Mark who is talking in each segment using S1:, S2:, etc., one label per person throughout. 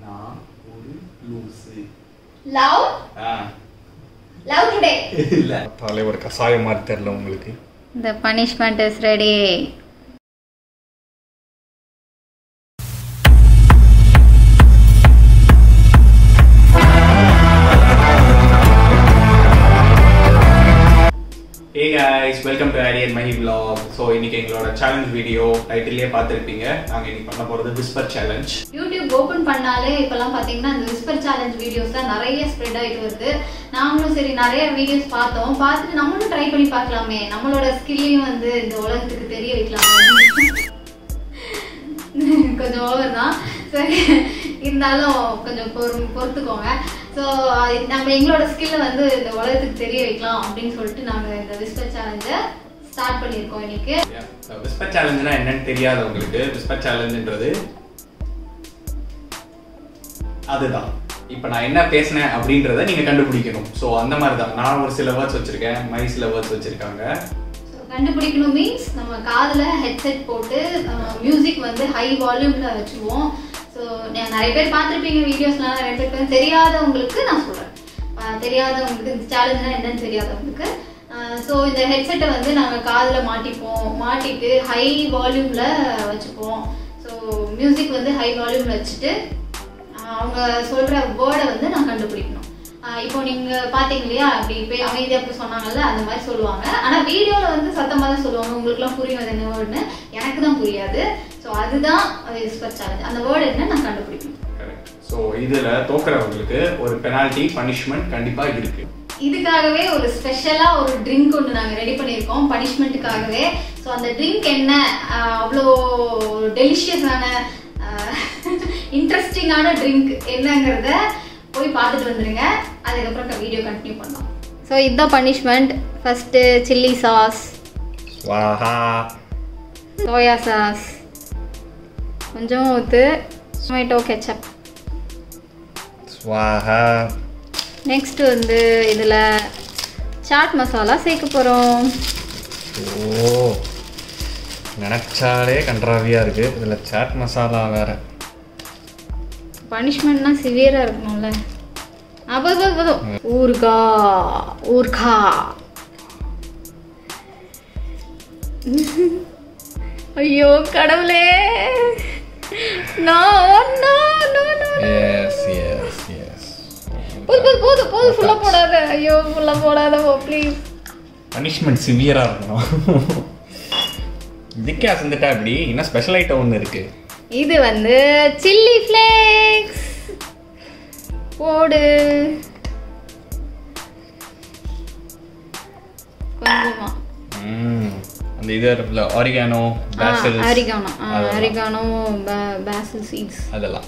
S1: நான் ஒரு லூசு.
S2: லவ் லவ் டுடே
S1: இல்ல தாலே ஒரு கசாயம் மாதிரி தெரியல உங்களுக்கு.
S2: The punishment is ready.
S1: Hey guys, welcome to Ari and Mahi vlog. So இன்னைக்கு எங்களோட சேலஞ்ச் வீடியோ டைட்டிலே பார்த்திருப்பீங்க. நாங்க இன்னைக்கு பண்ண போறது விஸ்பர் சேலஞ்ச்.
S2: யூடியூப் ஓபன் பண்ணாலே இப்பலாம் பாத்தீங்கன்னா இந்த விஸ்பர் சேலஞ்ச் வீடியோஸ் தான் நிறைய ஸ்ப்ரெட் ஆயிட்டு வருது. நாங்களும் சரி நிறைய வீடியோஸ் பார்த்தோம். பார்த்துட்டு நம்மளும் ட்ரை பண்ணி பார்க்கலாமே. நம்மளோட ஸ்கில்லையும் வந்து இந்த உலகத்துக்கு தெரிய வைக்கலாமே. கொஞ்சம் ஓவர் தான். சரி இருந்தாலும் கொஞ்சம் பொறுத்துக்கோங்க. ஸோ நம்ம எங்களோட ஸ்கில்லை வந்து இந்த உலகத்துக்கு தெரிய வைக்கலாம் அப்படின்னு சொல்லிட்டு நாங்கள் இந்த விஸ்பர் சேலஞ்சை ஸ்டார்ட் பண்ணியிருக்கோம் இன்னைக்கு.
S1: விஸ்பர் சேலஞ்சுனா என்னன்னு தெரியாது உங்களுக்கு. விஸ்பர் சேலஞ்சுன்றது அதுதான். இப்போ நான் என்ன பேசினேன் அப்படின்றத நீங்கள் கண்டுபிடிக்கணும். ஸோ அந்த மாதிரி தான். நான் ஒரு சில வேர்ட்ஸ் வச்சுருக்கேன், மை சில வேர்ட்ஸ் வச்சுருக்காங்க.
S2: கண்டுபிடிக்கணும் மீன்ஸ் நம்ம காதில் ஹெட்செட் போட்டு மியூசிக் வந்து ஹை வால்யூமில் வச்சுருவோம். ஸோ நிறைய பேர் பார்த்துருப்பீங்க வீடியோஸ்லாம். நிறைய பேர் தெரியாதவங்களுக்கு நான் சொல்கிறேன். தெரியாதவங்களுக்கு இந்த சேலஞ்சுனா என்னன்னு தெரியாதவங்களுக்கு. ஸோ இந்த ஹெட்செட்டை வந்து நாங்கள் காதில் மாட்டிட்டு ஹை வால்யூமில் வச்சுப்போம். ஸோ மியூசிக் வந்து ஹை வால்யூமில் வச்சுட்டு அவங்க சொல்கிற வேர்டை வந்து நான் கண்டுபிடிக்கணும். இப்போ நீங்கள் பார்த்தீங்க இல்லையா, அப்படி போய் அமைதியாக போய் சொன்னாங்கல்ல, அந்த மாதிரி சொல்லுவாங்க. ஆனால் வீடியோவில் வந்து சத்தமாக தான் சொல்லுவாங்க. உங்களுக்குலாம் புரியும் அது என்ன வேர்டுன்னு. எனக்கு தான் புரியாது. ஸோ அதுதான் விஸ்பர் சேலஞ்ச். அந்த வேர்டு என்ன நான் கண்டுபிடிக்கணும்.
S1: ஸோ இதில் தோக்குறவங்களுக்கு ஒரு பெனால்ட்டி பனிஷ்மெண்ட் கண்டிப்பாக இருக்கு.
S2: இதுக்காகவே ஒரு ஸ்பெஷலாக ஒரு ட்ரிங்க் ஒன்று நாங்கள் ரெடி பண்ணியிருக்கோம் பனிஷ்மெண்ட்டுக்காகவே. ஸோ அந்த ட்ரிங்க் என்ன, அவ்வளோ டெலிஷியஸான இன்ட்ரெஸ்டிங்கான ட்ரிங்க் என்னங்கிறத போய் பார்த்துட்டு வந்துடுங்க. அதுக்கப்புறம் வீடியோ கண்டினியூ பண்ணலாம். ஸோ இதுதான் punishment. First chilli sauce, soya sauce, கொஞ்சம் ஊற்று, டொமேட்டோ கெச்சப், நெக்ஸ்ட் வந்து இதில் சாட் மசாலா சேர்க்க போகிறோம்.
S1: ஓ, நினச்சாலே கன்றாவியாக இருக்குது. இதில் சாட் மசாலா வேறு.
S2: பனிஷ்மெண்ட்னா சிவியராக இருக்கணும்ல. போதும். ஊர்கா ஐயோ கடவுளே. போதும் ஃபுல்லாக போடாத. ஐயோ ஃபுல்லாக போடாத ப்ளீஸ்.
S1: பனிஷ்மெண்ட் சிவியராக இருக்கணும். இதுக்கே அசந்துட்டா இப்படி. இன்னும் ஸ்பெஷல் ஐட்டம் ஒன்று இருக்குது.
S2: இது வந்து சில்லி ஃப்ளேக்ஸ் போடு. கொஞ்சமா
S1: அந்த இது இருக்குல்ல, ஆரிகானோ,
S2: பாசில் சீட்ஸ்
S1: அதெல்லாம்.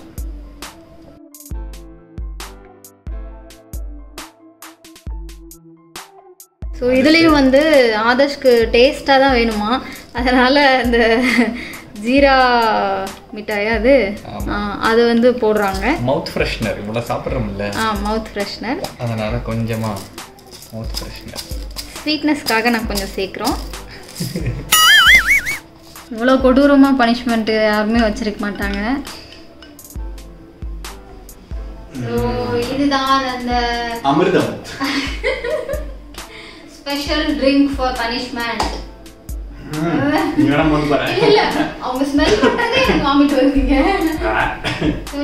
S2: ஸோ இதுலேயும் வந்து ஆதர்ஷ்க்கு டேஸ்ட்டாக தான் வேணுமா, அதனால் இந்த ஜீரா மிட்டாயா அது வந்து போடுறாங்க.
S1: மவுத் ஃப்ரெஷ்னர் இவ்வளோ சாப்பிட்றோம்ல.
S2: மவுத் ஃப்ரெஷ்னர்,
S1: அதனால் கொஞ்சமாக மவுத் ஃப்ரெஷ்னர்
S2: ஸ்வீட்னஸ்க்காக நான் கொஞ்சம் சேர்க்குறோம். இவ்வளோ கொடூரமாக பனிஷ்மெண்ட்டு யாருமே வச்சிருக்க மாட்டாங்க. ஸோ இதுதான் அந்த
S1: அமிர்தம்
S2: ஸ்பெஷல் ட்ரிங்க் ஃபார் பனிஷ்மெண்ட். அவங்க ஸ்மெல் பண்றதே எனக்கு வாமிட் வருதுங்க.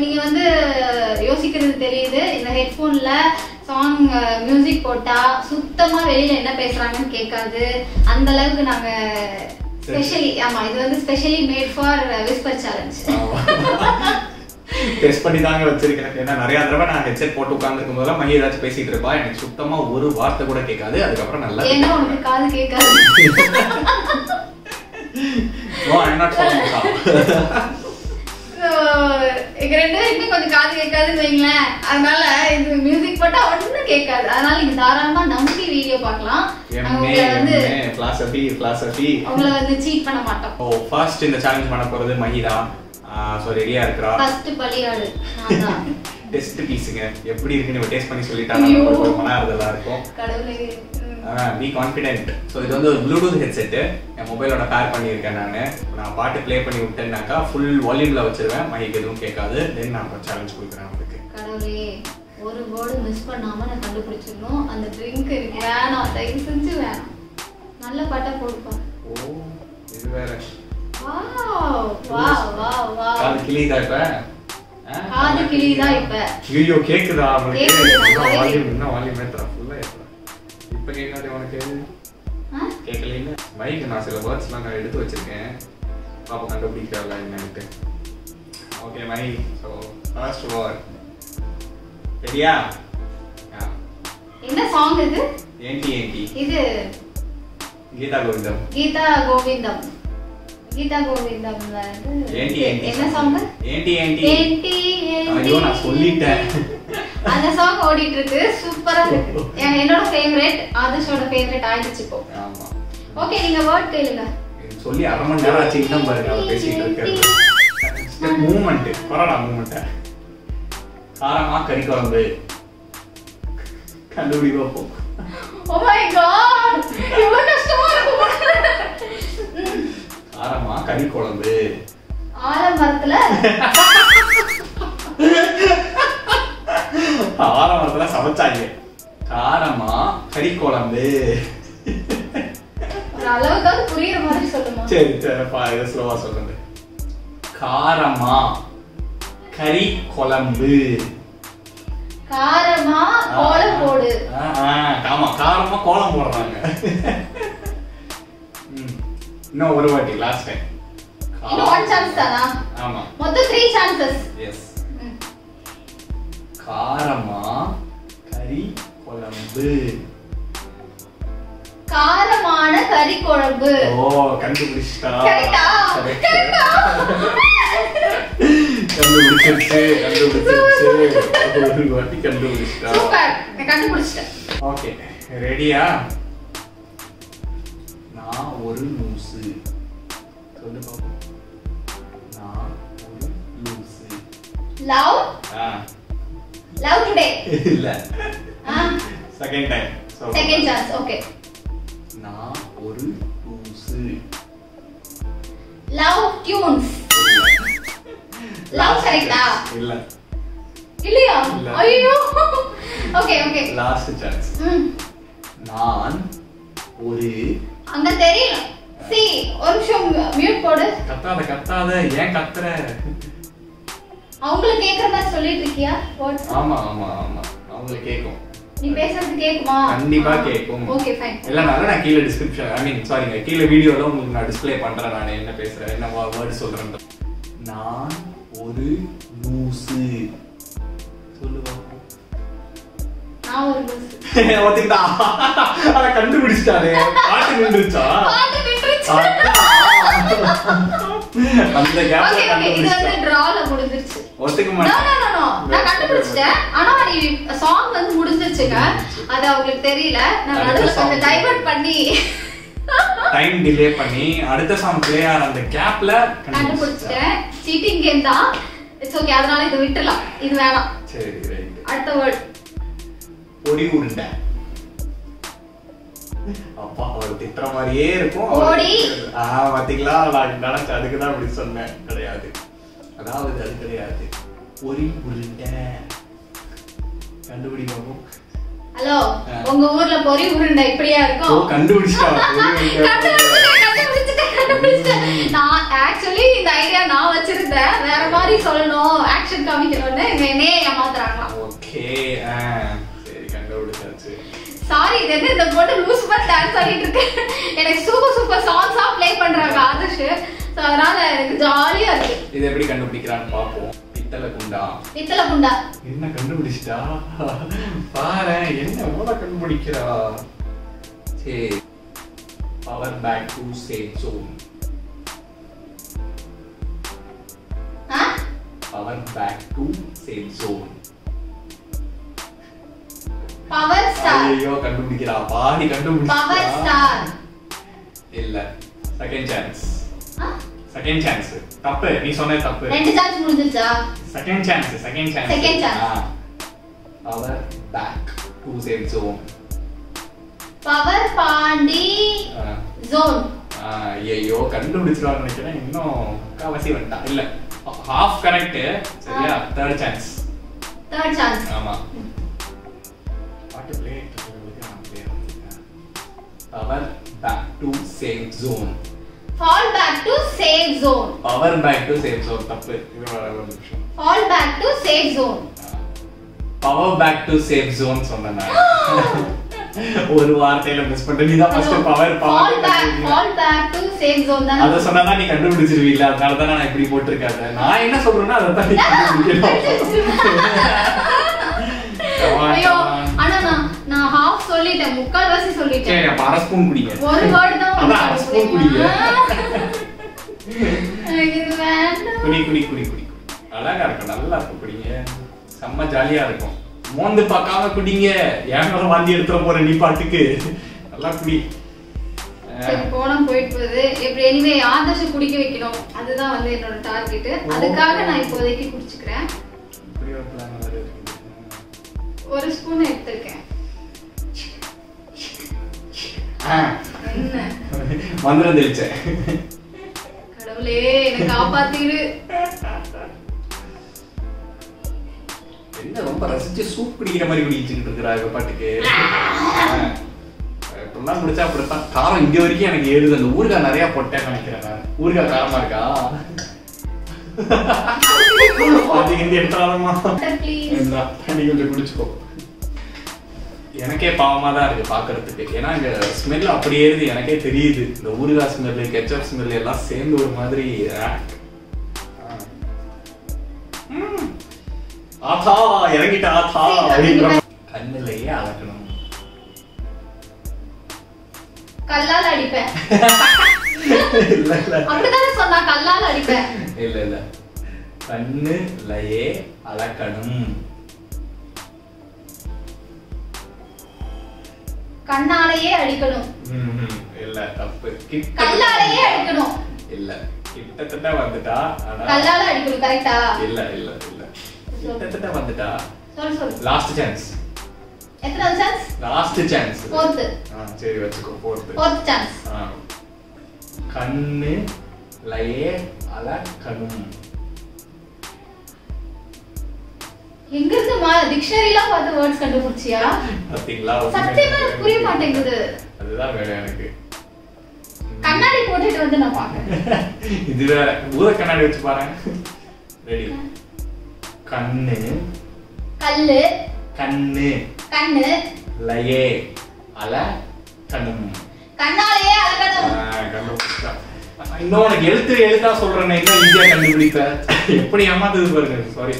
S2: நீங்க வந்து யோசிக்கிறது தெரியுது. இந்த ஹெட்போன்ல சாங் மியூசிக் போட்டா சுத்தமா வெளியில என்ன பேசுறாங்கன்னு கேட்காது. அந்த அளவுக்கு நாங்க ஸ்பெஷலி இது வந்து specially made for whisper challenge.
S1: Test பண்ணி தாங்க வச்சிருக்கேன். ஏன்னா நிறைய தடவை நான் ஹெட்செட் போட்டு உட்கார்ந்துருக்கும் போதெல்லாம் மைய ஏதாச்சும் பேசிட்டு இருப்பா. எனக்கு சுத்தமா ஒரு வார்த்தை கூட கேட்காது. அதுக்கப்புறம் நல்லா
S2: ஏன்னா உனக்கு காது கேட்காது. எங்க ரெண்டு பேருமே கொஞ்சம் காது கேட்காதுன்னு வைங்களேன். அதனால இது மியூசிக் போட்டா ஒன்னும் கேட்காது. அதனால நீங்க தாராளமா நம்பி வீடியோ பார்க்கலாம். உங்களை வந்து சீட் பண்ண மாட்டோம்.
S1: ஓ, ஃபர்ஸ்ட் இந்த சேலஞ்ச் பண்ண போறது மஹிதா. சோ ரெடியா இருக்கறா.
S2: ஃபர்ஸ்ட் பலியாடு நான்
S1: டெஸ்ட் பீஸ்ங்க. எப்படி இருக்குன்னு டேஸ்ட் பண்ணி சொல்லிட்டா நமக்கு ஒரு மன ஆறுதலா இருக்கும்.
S2: கடவுளே
S1: பி கான்ஃபிடென்ட். ஸோ இது வந்து ஒரு ப்ளூடூத் ஹெட்செட்டு என் மொபைலோட பேர் பண்ணியிருக்கேன். நான் பாட்டு ப்ளே பண்ணி விட்டேன்னாக்கா ஃபுல் வால்யூமில் வச்சிருவேன், மைக் எதுவும் கேட்காது. தென் நான் சேலஞ்ச் கொடுக்குறேன் உங்களுக்கு.
S2: கடவுளே, ஒரு வேர்டு மிஸ் பண்ணாம நான் கண்டுபிடிச்சிடணும். அந்த ட்ரிங்க் இருக்கு வேணாம், தயவு செஞ்சு வேணாம். நல்ல பாட்டா போடுப்பா.
S1: ஓ இது வேற.
S2: Wow wow wow wow.
S1: காது கிளிதா இப்ப?
S2: காது கிளிதா இப்ப.
S1: வீடியோ கேக்குதா உங்களுக்கு?
S2: கேக்குது.
S1: இன்னும் வால்யூம் ஏத்துறா, ஃபுல்லா ஏத்துறா. இப்ப கேட்காதே உனக்கு? கேட்கலைன்னு மைக் நான் சில வேர்ட்ஸ்லாம் நான் எடுத்து வச்சிருக்கேன். பாப்பா கண்டுபிடிக்கிறவங்களா என்னன்ட்டு. Okay my. So first word ரெடியா?
S2: என்ன சாங் இது?
S1: ஏன்டி ஏன்டி.
S2: இது
S1: கீதா கோவிந்தம்.
S2: கீதா கோவிந்தம். கீதா கோவிந்தம்ல
S1: ஏன்டி ஏன்டி.
S2: என்ன சாங்?
S1: ஏன்டி ஏன்டி.
S2: ஏன்டி ஏன்டி.
S1: ஐயோ நான் சொல்லிட்டேன்.
S2: அந்த சாங் ஓடிட்டு இருக்கு, சூப்பரா இருக்கு. என்னோட ஃபேவரட், ஆதிஷோட ஃபேவரட் ஆயிடுச்சு இப்போ.
S1: ஆமா.
S2: ஓகே நீங்க வேர்ட் கேளுங்க.
S1: சொல்லி அரை மணி நேரம் ஆச்சு, இன்னும் பாருங்க அவ பேசிட்டு இருக்காரு. மூவ்மெண்ட் கொரடா மூவ்மெண்ட். காரமா கறி குழம்பு. கண்டுபிடி பார்ப்போம்.
S2: ஓ மை காட், இவ்வளவு கஷ்டமா இருக்கு.
S1: காரமா கறி குழம்பு.
S2: ஆலமரத்துல
S1: ஆலமரத்துல சமைச்சாங்க. காரமா கறி குழம்பு.
S2: ஒரு அளவுக்காவது புரியுற மாதிரி சொல்லுமா?
S1: சரி சரிப்பா, இதை ஸ்லோவா சொல்லுங்க. காரமா கறி குழம்பு.
S2: காரமா கோலம் போடு.
S1: ஆமா காரமா கோலம் போடுறாங்க. இன்னும் ஒரு வாட்டி லாஸ்ட் டைம்.
S2: இன்னும் one chance தானா?
S1: ஆமா
S2: மொத்தம் 3 chances.
S1: எஸ். காரமா கறி குழம்பு.
S2: காரமான கறி குழம்பு.
S1: ஓ கண்டுபிடிச்சிட்டா.
S2: கரெக்ட்டா? கரெக்ட்டா?
S1: கண்டுபிடிச்சிருச்சு ஒரு வாட்டி கண்டுபிடிச்சிட்டா.
S2: சூப்பர், நான் கண்டுபிடிச்சிட்டேன்.
S1: ஓகே ரெடியா? நான் ஒரு லூசு. சொல்லு பாப்போம். நான் ஒரு லூசு.
S2: Love love today.
S1: இல்ல second time.
S2: Second chance. Okay.
S1: நான் ஒரு லூசு.
S2: Love tunes. லவ் கரெக்ட்டா?
S1: இல்ல
S2: இல்லையா? ஐயோ. Okay okay
S1: last chance. நான் ஒரு
S2: அங்க தெரியல. சி ஒரு நிமிஷம் மியூட் போடு.
S1: கத்தாத கத்தாத, ஏன் கத்துற?
S2: அவங்களுக்கு கேக்குற மாதிரி சொல்லிட்டு இருக்கியா?
S1: ஆமா ஆமா ஆமா அவங்களுக்கு கேக்கும்.
S2: நீ பேசுறது கேக்குமா?
S1: கண்டிப்பா கேக்கும்.
S2: Okay fine.
S1: இல்லனால நான் கீழ டிஸ்கிரிப்ஷன் சாரிங்க கீழ வீடியோல உங்களுக்கு நான் டிஸ்ப்ளே பண்றேன் நான் என்ன பேசுறேன் என்ன வேர்ட் சொல்றேன். நான் ஒரு லூசு. சொல்லு பாப்போம்.
S2: நான் ஒரு லூசு.
S1: ஒத்திட்டா. அத கண்டுபிடிச்சானே. பாட்டு நின்றுச்சா?
S2: பாட்டு நின்றுச்சு.
S1: அந்த கேப்ல
S2: கண்டுபிடிச்சேன். இது வந்து டிரால முடிஞ்சிருச்சு.
S1: ஒத்துக்க மாட்டேன்.
S2: நோ நான் கண்டுபிடிச்சிட்டேன். ஆனா சாங் வந்து முடிஞ்சிருச்சுங்க. அது அவங்களுக்கு தெரியல. நான் நடுவுல கொஞ்சம் டைவர்ட் பண்ணி
S1: டைம் டிலே பண்ணி அடுத்த சாங் ப்ளே ஆற அந்த கேப்ல
S2: கண்டுபிடிச்சிட்டேன். சீட்டிங் கேம் தான். இட்ஸ் ஓகே, அதனால இது விட்டுறலாம். இது வேணாம்.
S1: சரி ரைட்.
S2: அடுத்த வேர்ட்
S1: பொடி உருண்டை. அப்பா அவர் திட்டுற மாதிரியே இருக்கும்.
S2: பொடி.
S1: பாத்தீங்களா, நான் நினைச்சேன் அதுக்கு தான் அப்படி சொன்னேன். கிடையாது, அதாவது அது கிடையாது. பொடி உருண்டை. கண்டுபிடி பாப்போம்.
S2: ஹலோ, உங்க ஊர்ல பொரி உருண்டை இப்படியா இருக்கும்?
S1: கண்டுபிடிச்சா
S2: நான் ஆக்சுவலி இந்த ஐடியா நான் வச்சிருந்தேன். வேற மாதிரி சொல்லணும், ஆக்ஷன் காமிக்கணும்னு என்னையே ஏமாத்துறாங்க.
S1: ஓகே சரி கண்டுபிடிச்சாச்சு.
S2: சாரி, இது என்ன இந்த போட்டு லூஸ் மாதிரி டான்ஸ் ஆடிட்டு இருக்கு. எனக்கு சூப்பர் சூப்பர் சாங்ஸா ப்ளே பண்றாங்க ஆதிஷ். சோ அதனால எனக்கு ஜாலியா இருக்கு.
S1: இது எப்படி கண்டுபிடிக்கிறான்னு பாப்போம். பித்தளை குண்டா.
S2: பித்தளை குண்டா.
S1: என்ன கண்டுபிடிச்சிட்டா பாரு, என்ன ஓட கண்டுபிடிக்கிறா. சரி, power back to safe zone. Power back to safe zone.
S2: Power star.
S1: ஐயோ கண்டுபிடிக்கிறா, பாதி கண்டுபிடிச்சா.
S2: பவர் ஸ்டார்
S1: இல்ல, செகண்ட் சான்ஸ். Second chance. தப்பு, நீ சொன்னது தப்பு.
S2: ரெண்டு சான்ஸ் முடிஞ்சிருச்சா?
S1: Second chance, second chance.
S2: Second chance.
S1: Power back to safe zone.
S2: Power Pandi zone.
S1: ஐயோ கண்டுபிடிச்சிருவான்னு நினைக்கிறேன். இன்னும் முக்காவாசி வேண்டாம். இல்ல ஹாஃப் கரெக்ட். சரியா? Third chance. ஆமா. பாட்டு play power back to safe zone.
S2: Fall back to safe zone.
S1: Power back to safe zone. தப்பு. இது ஒரு நிமிஷம்.
S2: Fall back to safe zone.
S1: Power back to safe zone சொன்னேன். ஒரு வார்த்தையில மிஸ் பண்ணிட்டேன். நீதான் first power
S2: fall back to safe zone தான்.
S1: அத சொன்னா நீ கண்டுபிடிச்சிருவீல்ல. அதனால தான் நான் இப்படி போட்டுருக்கேன். நான் என்ன சொல்றேன்னா அத தான் நீ கண்டுபிடிக்கணும்.
S2: ஐயோ அண்ணா நான் half சொல்லிட்டேன். முக்கால்வாசி சொல்லிட்டேன்.
S1: சரி அப்ப அரை ஸ்பூன் குடிங்க.
S2: ஒரு வேர்ட் தான்.
S1: அதான் அரை ஸ்பூன் குடிங்க.
S2: இது வேண்டாம்.
S1: குடி. அழகா இருக்கும். நல்லா இருக்கும் குடிங்க. செம்ம ஜாலியா இருக்கும். மோந்து பார்க்காம குடிங்க. ஏன் வாந்தி எடுத்துற போற நீ பாட்டுக்கு. நல்லா குடி.
S2: சரி போனா போயிட்டு போகுது. எப்படி எனிவே ஆதர்ஷ குடிக்க வைக்கணும். அதுதான் வந்து என்னோட டார்கெட். அதுக்காக நான் இப்போதைக்கு குடிச்சுக்கிறேன்.
S1: இப்படி ஒரு பிளான் வருது.
S2: ஒரு ஸ்பூன் எடுத்துர்க்கேன்.
S1: என்ன மந்திரம் தெளிச்சேன்.
S2: கடவுளே என்ன காப்பாத்திரு.
S1: என்ன ரொம்ப ரசிச்சு சூப் குடிக்கிற மாதிரி குடிச்சிட்டு இருக்கறாங்க பாட்டுக்கு. இப்பெல்லாம் குடிச்சா அப்படித்தான். காரம் இங்க வரைக்கும் எனக்கு ஏறுது. அந்த ஊறுகாய் நிறைய போட்டேன் நினைக்கிறேன் நான். ஊறுகாய் காரமா இருக்கா? அது இங்க எடுத்தாலுமா? என்ன நீ கொஞ்சம் குடிச்சுக்கோ. எனக்கே பாவமா தான் இருக்கு பாக்குறதுக்கு. ஏன்னா இங்க ஸ்மெல் அப்படியே ஏறுது. எனக்கே தெரியுது. இந்த ஊறுகாய் ஸ்மெல், கெச்சப் ஸ்மெல் எல்லாம் சேர்ந்து ஒரு மாதிரி. ஆத்தா இறங்கிட்ட ஆத்தா அப்படின்ற கண்ணிலேயே அளக்கணும்.
S2: கல்லால அடிப்பேன். இல்ல அப்படிதானே சொன்னா கல்லால அடிப்பேன்.
S1: இல்ல கண்ணிலேயே அளக்கணும்.
S2: கண்ணாலேயே அடிக்கணும்.
S1: இல்ல தப்பு.
S2: கல்லாலேயே அடிக்கணும்.
S1: இல்ல கிட்டத்தட்ட வந்துட்டா. ஆனா
S2: கல்லால அடிக்கணும். கரெக்ட்டா?
S1: இல்ல கிட்டத்தட்ட வந்துட்டா.
S2: சொல்லு.
S1: Last chance.
S2: எத்தனை சான்ஸ்?
S1: Last chance.
S2: ஃபோர்த்.
S1: சரி வச்சுக்கோ.
S2: Fourth chance.
S1: கண்ணிலேயே அளக்கணும்.
S2: எங்க இருந்து டிக்ஷனரியில பார்த்து வேர்ட்ஸ் கண்டுபிடிச்சியா?
S1: பாத்தீங்களா?
S2: சத்தியமா புரிய மாட்டேங்குது.
S1: அதுதான் வேற எனக்கு.
S2: கண்ணாடி போட்டுட்டு வந்து நான் பாக்குறேன்.
S1: இது வேற. ஊத கண்ணாடி வச்சு பாருங்க. ரெடி. கண்ணு
S2: கல்லு கண்ணு
S1: லயே அளக்கணும்.
S2: கண்ணாலேயே அளக்கணும்.
S1: கண்டுபிடிச்சா. இன்னும் உனக்கு எழுத்தா சொல்றேன். இன்னும் ஈஸியா கண்டுபிடிப்ப. எப்படி ஏமாத்துது பாருங்க. சாரி.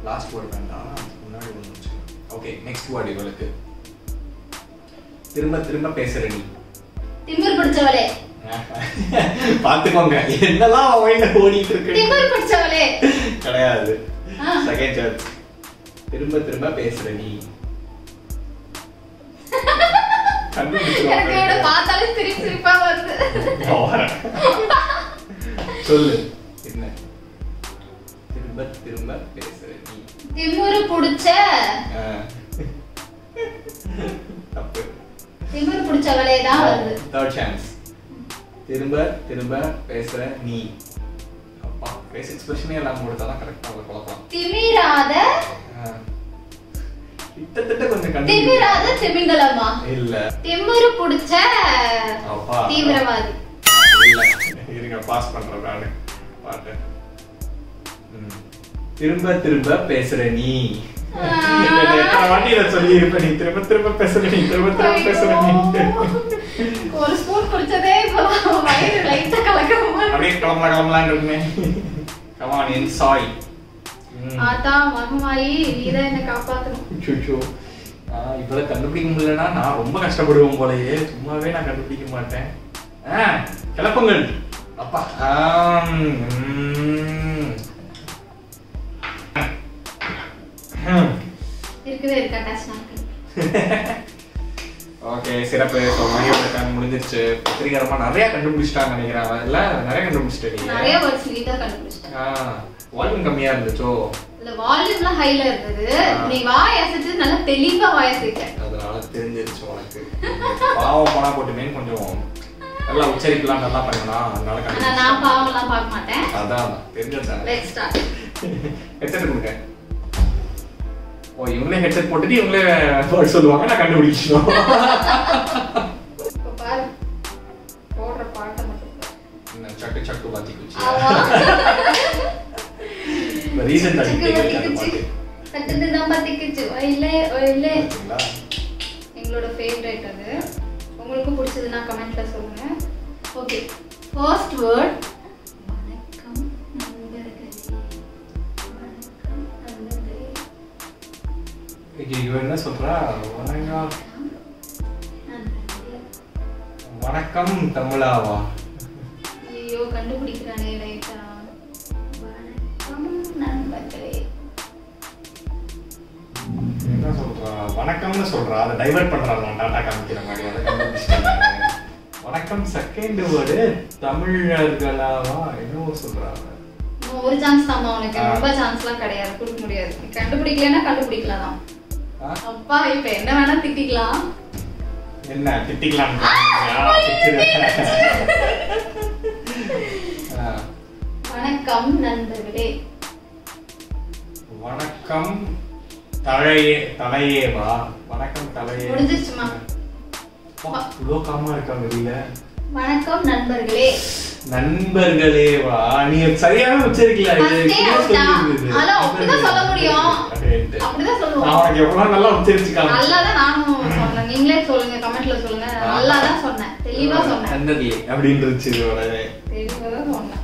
S1: லாஸ்ட் வேர்ட் வேண்டாம். முன்னாடி ஒன்று. ஓகே நெக்ஸ்ட் வேர்ட் இவளுக்கு. திரும்ப பேசுற நீ.
S2: திமிர் பிடிச்சவளே.
S1: பாத்துக்கோங்க என்னெல்லாம் மைண்ட்ல ஓடிட்டு இருக்கு.
S2: திமிர் பிடிச்சவளே
S1: கிடையாது. Second chance. திரும்ப பேசுற நீ.
S2: எனக்கு இவனை பார்த்தாலே சிரிப்பா வருது.
S1: சொல்லு என்ன? திரும்ப பேசுற நீ.
S2: திமிரு புடிச்ச.
S1: தப்பு.
S2: திமிரு புடிச்சவளே தான் வருது.
S1: Third chance. திரும்ப பேசுற நீ. அப்பா ஃபேஸ் எக்ஸ்பிரஷனே எல்லாம் கொடுத்தா தான் கரெக்ட்டா குழப்பலாம்.
S2: திமிராத.
S1: கிட்டத்தட்ட கொஞ்சம்
S2: திமிராத திமிங்கலமா? இல்ல. திமிரு புடிச்ச
S1: அப்பா
S2: தீவிரவாதி.
S1: இல்ல. இருங்க பாஸ் பண்றேன் நானு. பாட்டு. திரும்ப பேசுற நீ. எத்தனை வாட்டி இதை சொல்லி இருப்ப நீ. திரும்ப பேசுற நீ.
S2: ஒரு ஸ்பூன் குடிச்சதே வயிறு லைட்டா கலக்கமா
S1: அப்படியே கிளம்பலான்னு இருக்குமே. Come on enjoy.
S2: ஆத்தா மகமாயி நீதான் என்ன காப்பாத்தணும்.
S1: சுச்சோ இப்ப கண்டுபிடிக்க முடியலன்னா நான் ரொம்ப கஷ்டப்படுவேன் போலயே. சும்மாவே நான் கண்டுபிடிக்க மாட்டேன். கிளப்புங்கள் அப்பா.
S2: இருக்கா டாஸ் நாக்கு.
S1: ஓகே சிறப்பு. ஸோ மணியோட டைம் முடிஞ்சிருச்சு. வெற்றிகரமா நிறைய கண்டுபிடிச்சிட்டாங்க நினைக்கிறேன். இல்ல நிறைய கண்டுபிடிச்சிட்டேன்.
S2: நிறைய வேர்ட்ஸ் நீட்டா கண்டுபிடிச்சிட்டேன்.
S1: வால்யூம் கம்மியா இருந்துச்சோ?
S2: இல்ல வால்யூம்லாம் ஹைல இருந்தது. நீ வாய் அசைச்சு நல்லா தெளிவா வாய் அசைச்ச.
S1: அதனால தெரிஞ்சிருச்சு உனக்கு. பாவம் போனா போட்டுமே கொஞ்சம் நல்லா உச்சரிப்புலாம் நல்லா பண்ணணும். அதனால
S2: நான் பாவம்லாம் பார்க்க மாட்டேன்.
S1: அதான் தெரிஞ்சது.
S2: Let's start.
S1: ஹெட்செட் கொடுங்க. ஓ இவங்களே ஹெட்செட் போட்டுட்டு இவங்களே வேர்ட் சொல்லுவாங்க, நான் கண்டுபிடிக்கணும்.
S2: இப்போ பாரு போடுற பாட்டை மட்டும்
S1: சட்டு சட்டு பாத்தி குச்சி. ரீசன்ட் அடிக்ட் அந்த பாட்டு.
S2: சட்டு தான் பாத்தி குச்சி. ஒயிலே ஒயிலே. எங்களோட ஃபேவரட் அது. உங்களுக்கு பிடிச்சதுன்னா கமெண்ட்ல சொல்லுங்க. ஓகே ஃபர்ஸ்ட் வேர்ட் வணக்கம் நண்பர்களே. வணக்கம் நண்பர்களே.
S1: இவ என்ன சொல்றா? வணக்கம்
S2: நண்பர்களே.
S1: வணக்கம் தமிழாவா?
S2: ஐயோ கண்டுபிடிக்கிறானே ரைட்டா. வணக்கம் நண்பர்களே.
S1: என்ன சொல்றா? வணக்கம்னு சொல்றா. அதை டைவர்ட் பண்றாங்க டாடா காமிக்கிற மாதிரி. அதை கண்டுபிடிச்சிட்டாங்க. வணக்கம் செகண்ட் வேர்டு தமிழர்களாவா என்னவோ சொல்றாங்க.
S2: ஒரு சான்ஸ் தான் உனக்கு. ரொம்ப சான்ஸ்லாம் கிடையாது, கொடுக்க முடியாது. நீ கண்டுபிடிக்கலன்னா கண்டுபிடிக்கலாம். அப்பா இப்ப என்ன வேணா திட்டிக்கலாம்.
S1: என்ன திட்டிக்கலாம்?
S2: வணக்கம் நண்பர்களே.
S1: வணக்கம் தலையேவா? வணக்கம் தலையே
S2: முடிஞ்சிருச்சுமா?
S1: இவ்வளோ காமா இருக்கா வெளியில.
S2: வணக்கம் நண்பர்களே.
S1: நண்பர்களேவா? நீ சரியான உச்சரிக்கல.
S2: அப்படிதான் சொல்ல முடியும். அப்படிதான் சொல்லுவோம்.
S1: அவனுக்கு எவ்வளவு நல்லா உச்சரிச்சுக்காம.
S2: நல்லாதான் நானும் சொன்னேன். நீங்களே சொல்லுங்க, கமெண்ட்ல சொல்லுங்க. நல்லாதான் சொன்னேன், தெளிவா சொன்னேன்.
S1: நண்பர்களே அப்படின்றுச்சு. உடனே
S2: தெளிவா சொன்னேன்.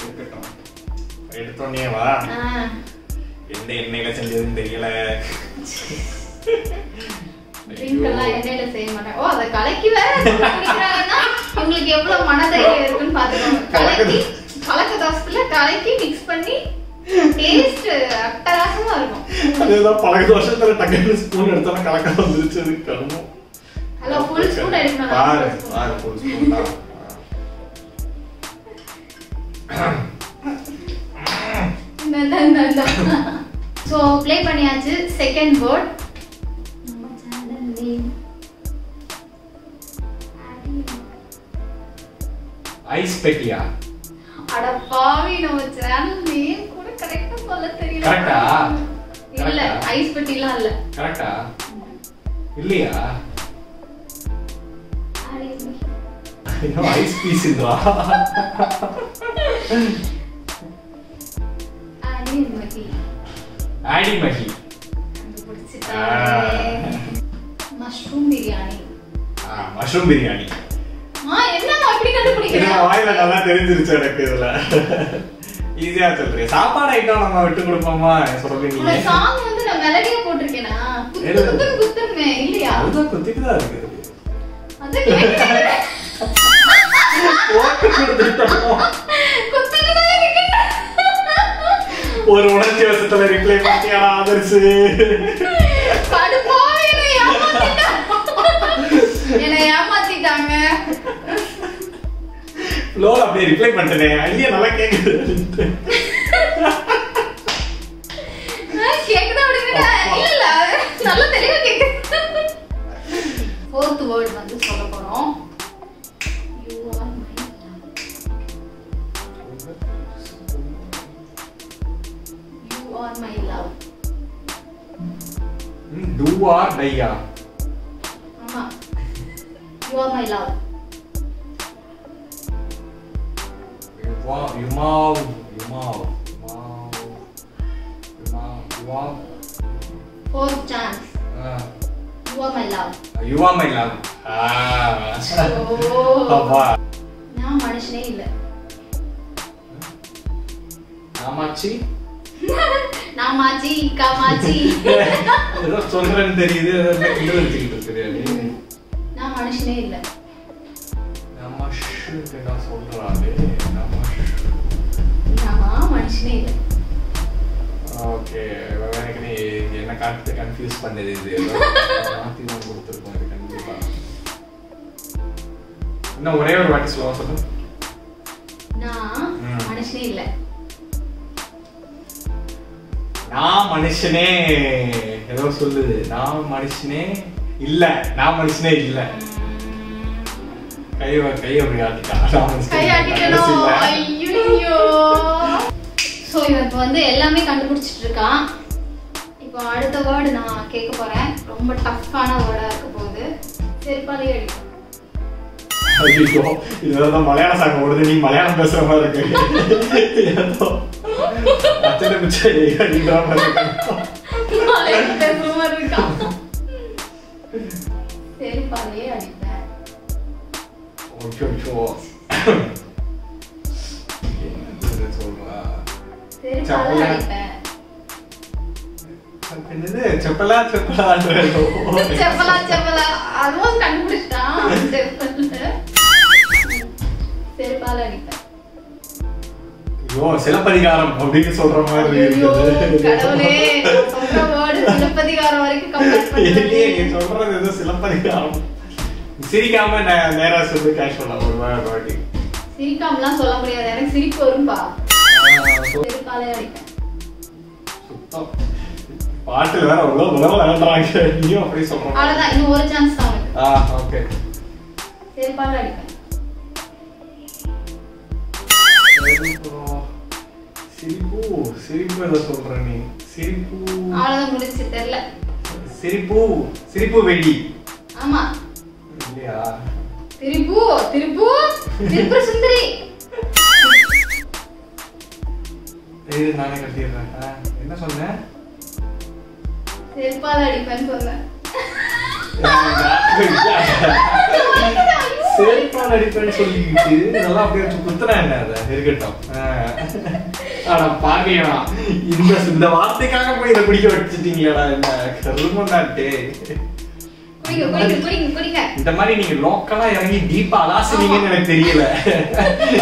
S1: இருக்கட்டும். எடுத்தோன்னே வா. எந்த எண்ணெயில செஞ்சதுன்னு தெரியல.
S2: ட்ரிங்க்லாம் எண்ணெயில செய்ய மாட்டேன். ஓ அத கலக்கி வேற குடிக்கிறாங்கன்னா உங்களுக்கு எவ்வளவு மனதைரியம் இருக்குன்னு பாத்துக்கோங்க. கலக்க தோசையில கலக்கி மிக்ஸ் பண்ணி டேஸ்ட் அட்டகாசமா இருக்கும்.
S1: அதுதான் பழக வருஷத்துல டக்குனு ஸ்பூன் எடுத்தா கலக்க வந்துருச்சு. அது கருமம்.
S2: ஹலோ ஃபுல் ஸ்பூன் எடுக்கணும்.
S1: பாரு பாரு ஃபுல் ஸ்பூன் தான்.
S2: சோ ப்ளே பண்ணியாச்சு. செகண்ட் வேர்ட் நம்ம சேனல் நேம்
S1: ஐஸ் பெட்டியா?
S2: அட பாவி, நம்ம சேனல் நேம் கூட கரெக்ட்டா சொல்ல தெரியல.
S1: கரெக்ட்டா?
S2: இல்ல ஐஸ் பெட்டிலாம் இல்ல.
S1: கரெக்ட்டா? இல்லையா? ஐயோ ஐஸ் பீஸ் இதுவா? ஆடி மஹி.
S2: மஷ்ரூம் பிரியாணி.
S1: மஷ்ரூம் பிரியாணி.
S2: என்னமா அப்படி கண்டுபிடிக்கிறீங்க?
S1: வாயில நல்லா தெரிஞ்சிருச்சு எனக்கு. இதுல ஈஸியா சொல்றேன். சாப்பாடு ஐட்டம் நம்ம விட்டு கொடுப்போமா சொல்றீங்க?
S2: இந்த சாங் வந்து நான் மெலடியா போட்டுருக்கேனா? குத்து குத்துமே இல்லையா?
S1: அதுதான் குத்திட்டு தான் இருக்கு.
S2: அது கேக்குறேன்.
S1: போட்டு கொடுத்துட்டோம்.
S2: குத்துட்டு தான் இருக்கு.
S1: ஒரு உணர்ச்சி வசத்துல ரிப்ளை பண்ணியாடா ஆதர்சு.
S2: கடுப்பாவே என்னை ஏமாத்திட்டாங்க.
S1: லோல அப்படியே ரிப்ளை பண்ணிட்டேனே. ஐடியா நல்லா கேக்குது.
S2: கேக்குதா அப்படிங்கற? இல்ல நல்ல தெளிவா கேக்குது. ஃபோர்த் வேர்ட் வந்து சொல்ல போறோம். You are my love. You are my love.
S1: Do or die?
S2: ஆமா. You are my love. Fourth chance. You are my love.
S1: You are my love. அப்பா
S2: நான் மனுஷனே இல்ல.
S1: நாமாச்சி
S2: நாமாச்சி காமாச்சி
S1: ஏதோ சொல்றேன்னு தெரியுது. அதெல்லாம் கிட்ட வச்சுக்கிட்டு தெரியாது.
S2: நான் மனுஷனே இல்ல.
S1: நமஷு நான் சொல்றாரு.
S2: நான் மனுஷனே இல்ல.
S1: ஓகே எனக்கு நீ என்ன காட்டு கன்ஃபியூஸ் பண்ணது. இது மாத்தி தான் கொடுத்துருக்கோம். இது கண்டிப்பா இன்னும் ஒரே ஒரு வாட்டி ஸ்லோவா சொல்லு.
S2: நான் மனுஷனே இல்ல.
S1: நான் மனுஷனே ஏதோ சொல்லுது. நான் மனுஷனே இல்ல நான் மனுஷனே இல்ல கை அப்படி
S2: கையாட்டிக்கணும் ஐயோ ஸோ இவன் வந்து எல்லாமே கண்டுபிடிச்சிட்டு இருக்கான் இப்போ அடுத்த வேர்டு நான் கேட்க போறேன் ரொம்ப டஃப்பான வேர்டா இருக்க போகுது செருப்பாலே அடிக்கும்
S1: ஐயோ இதெல்லாம் மலையாள சாங் ஓடுது நீ மலையாளம் பேசுற மாதிரி இருக்கு ஏதோ அச்சனை பிச்சை அடிக்கிற மாதிரி
S2: மலையாளம் பேசுற மாதிரி இருக்கான் செருப்பாலே அடிப்பேன்
S1: ஓகே என்ன சொல்றா
S2: செருப்பாலே அடிப்பேன்
S1: என்னது செப்பலா
S2: அதுவும் கண்டுபிடிச்சிட்டான் செருப்பால அடிப்பேன்
S1: ஐயோ சிலப்பதிகாரம் அப்படின்னு சொல்ற மாதிரி
S2: கடவுளே சொல்ற வேர்டு சிலப்பதிகாரம் வரைக்கும் கம்ப்ளீட்
S1: பண்ணிட்டே நீ சொல்றது ஏதோ சிலப்பதிகாரம் சிரிக்காம நேரா சொல்லி கேஷ் பண்ணலாம் ஒரு வாட்டி
S2: சிரிக்காமலாம் சொல்ல முடியாது எனக்கு சிரிப்பு வரும்பா செருப்பால அடிப்பேன்
S1: சுத்தம் பாட்டுல வேற அவ்வளவு முதல்ல விளையாடுறாங்க நீயும் அப்படி சொல்ற
S2: அவ்வளவுதான் இன்னும் ஒரு சான்ஸ் தான் உனக்கு
S1: ஓகே
S2: செருப்பால அடிப்பேன்
S1: சிரிப்பு ஏதோ சொல்ற நீ சிரிப்பு
S2: அவ்வளவுதான் முடிச்சு தெரியல
S1: சிரிப்பு வெடி
S2: ஆமா
S1: இல்லையா
S2: திருப்பு சுந்தரி
S1: நானே கட்டிடுறேன் என்ன சொன்னேன்
S2: செருப்பால அடிப்பேன்னு சொன்னேன்
S1: செருப்பால் அடிப்பேன்னு சொல்லிக்கிட்டு நல்லா அப்படியே குத்துறேன் என்ன அதை இருக்கட்டும் ஆனா பாக்கலாம் இந்த வார்த்தைக்காக போய் இதை குடிக்க வச்சுட்டீங்களா என்ன கருமண்டாட்டே இந்த மாதிரி நீங்க லோக்கலா இறங்கி டீப்பா அலாசுவீங்கன்னு எனக்கு தெரியல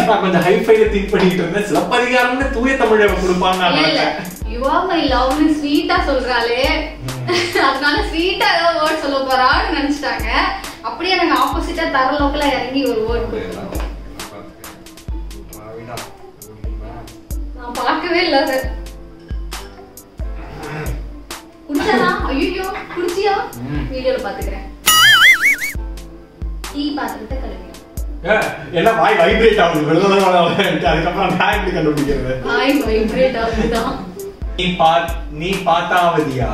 S1: நான் கொஞ்சம் ஹைஃபைல திங்க் பண்ணிட்டு இருந்தேன் சிலப்பதிகாரம்னு தூய தமிழை கொடுப்பான்னு நான் நினைச்சேன்
S2: யூ ஆர் மை லவ்னு ஸ்வீட்டா சொல்றாளே அதனால ஸ்வீட்டா ஏதாவது வேர்ட் சொல்ல போறான்னு நினைச்சிட்டாங்க அப்படியே எனக்கு ஆப்போசிட்டா தர லோக்கலா இறங்கி ஒரு வேர்ட் கொடுத்தாங்க நான் பார்க்கவே இல்ல அது குடிச்சானா ஐயோ குடிச்சியா வீடியோல பாத்துக்கிறேன் டீ பாத்திரத்தை கழுவிடும்
S1: என்ன வாய் வைப்ரேட் ஆகுது அதுக்கப்புறம் நான் எப்படி கண்டுபிடிக்கிறது
S2: வாய் வைப்ரேட் ஆகுதுதான்
S1: நீ பாத்தாவதியா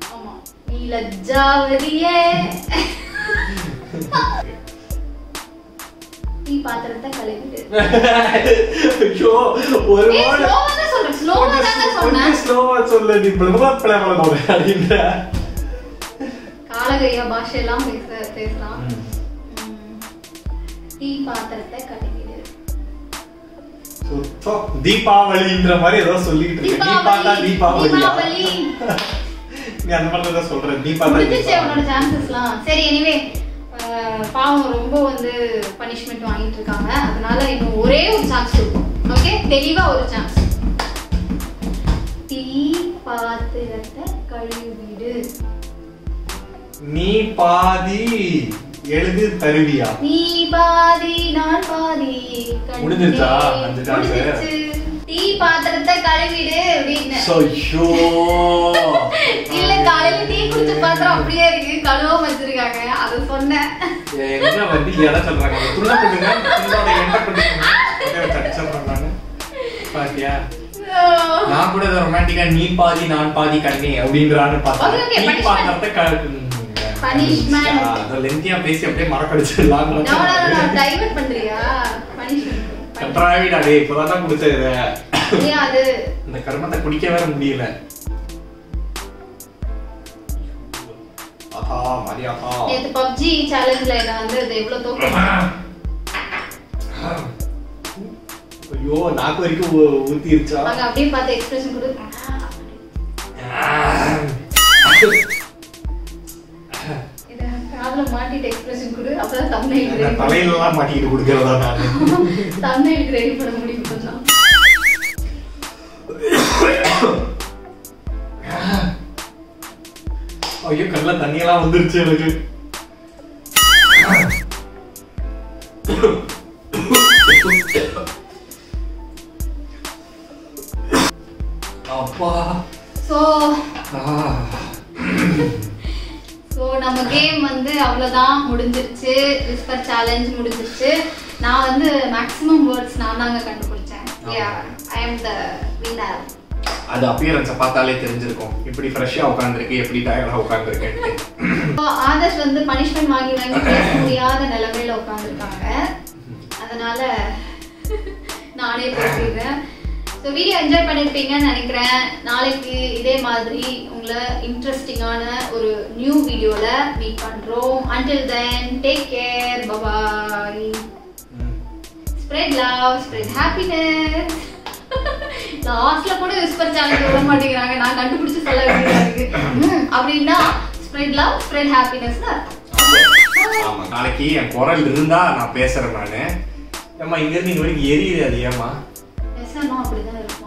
S2: ஆமா நீ லஜ்ஜாவதியே டீ பாத்திரத்தை கழுவிடு
S1: ஐயோ ஒரு ஸ்லோவா சொல்ல நீ அப்படின்ற
S2: காலகையா பாஷையெல்லாம் பேசலாம் டீ பாத்திரத்தை கழுவிடு
S1: தீபாவளின்ற மாதிரி ஏதோ சொல்லிட்டு இருக்க தீபாவளி நீ அந்த மாதிரி தான் சொல்ற தீபாவளி
S2: அவனோட சான்சஸ்லாம் சரி எனிவே பாவம் ரொம்ப வந்து பனிஷ்மெண்ட் வாங்கிட்டு இருக்காங்க அதனால இன்னும் ஒரே ஒரு சான்ஸ் இருக்கும் ஓகே தெளிவா ஒரு சான்ஸ் டீ பாத்திரத்தை கழுவிடு
S1: நீ பாதி எழுது தருவியா
S2: நீ பாதி நான் பாதி
S1: முடிஞ்சிருச்சா அந்த சான்ஸ்
S2: டீ பாத்திரத்தை கழுவிடு அப்படின்னு
S1: ஐயோ
S2: இல்ல காலையில டீ குடிச்ச பாத்திரம் அப்படியே இருக்கு கழுவ வச்சிருக்காங்க அத சொன்னேன்
S1: என்ன வந்து எதை சொல்றாங்க துள்ள பண்ணுங்க துள்ளோட எண்ணெய் பண்ணுங்க அதே சட்ச பண்றாங்க பாத்தியா நான் கூட ரொமான்டிக்கா நீ பாதி நான் பாதி கண்ணே அப்படிங்கறான்னு பார்த்தேன் டீ பாத்திரத்தை கழுவு
S2: பனிஷ்மென்ட்
S1: அத லெந்தியா பேசி அப்படியே மறக்கடிச்சிடலாம்
S2: நான் டைவர்ட் பண்றியா பனிஷ்மென்ட்
S1: கன்றாவிடா டேய் இப்பதான் குடிச்சது
S2: ஏன் அது
S1: இந்த கர்மத்தை குடிக்க வேற முடியல ஆஹா மரியாதா
S2: நேத்து PUBG சேலஞ்ச்ல நான் வந்து அது எவ்வளவு தோக்கணும்
S1: ஐயோ நாக்கு வரைக்கும் ஊத்திருச்சா
S2: அங்க அப்படியே பார்த்து எக்ஸ்பிரஷன் கொடு இத காதுல மாட்டிட்டு எக்ஸ்பிரஷன் கொடு அப்பதான் தம்ப்நெயில்
S1: தலையில எல்லாம் மாட்டிட்டு குடுக்கறதா நான்
S2: தம்ப்நெயில் ரெடி பண்ண முடியும் கொஞ்சம்
S1: ஐயோ கண்ணுல தண்ணி எல்லாம் வந்துருச்சு எனக்கு அப்பா
S2: சோ ஸோ நம்ம கேம் வந்து அவ்வளோதான் முடிஞ்சிருச்சு. விஸ்பர் சேலஞ்ச் முடிஞ்சிருச்சு. நான் வந்து மேக்ஸிமம் வேர்ட்ஸ் நான் தாங்க கண்டுபிடிச்சேன். ஐ அம் த வின்னர்.
S1: அது அப்பியரன்ஸை பார்த்தாலே தெரிஞ்சிருக்கும் எப்படி ஃப்ரெஷ்ஷாக உட்காந்துருக்கு எப்படி டயர்டாக உட்காந்துருக்கேன்ட்டு.
S2: ஆதர்ஷ் வந்து பனிஷ்மெண்ட் வாங்கி வாங்கி பேச முடியாத நிலைமையில உட்காந்துருக்காங்க. அதனால நானே பேசிடுறேன். ஸோ வீடியோ என்ஜாய் பண்ணியிருப்பீங்கன்னு நினைக்கிறேன். நாளைக்கு இதே மாதிரி உங்களை இன்ட்ரெஸ்டிங்கான ஒரு நியூ வீடியோவில் மீட் பண்ணுறோம். Until then, take care. Bye-bye. Spread love, spread happiness. லாஸ்ட்ல கூட விஸ்பர் சேலஞ்ச் விட மாட்டேங்கிறாங்க. நான் கண்டுபிடிச்சு சொல்ல வேண்டியதா இருக்கு. அப்படின்னா spread love, spread happiness.
S1: ஆமா, நாளைக்கு என் குரல் இருந்தா நான் பேசுறேன். நானு ஏமா இங்க இருந்து இங்க வரைக்கும் எரியுது. அது ஏமா
S2: பேசணும் அப்படிதான் இருக்கும்.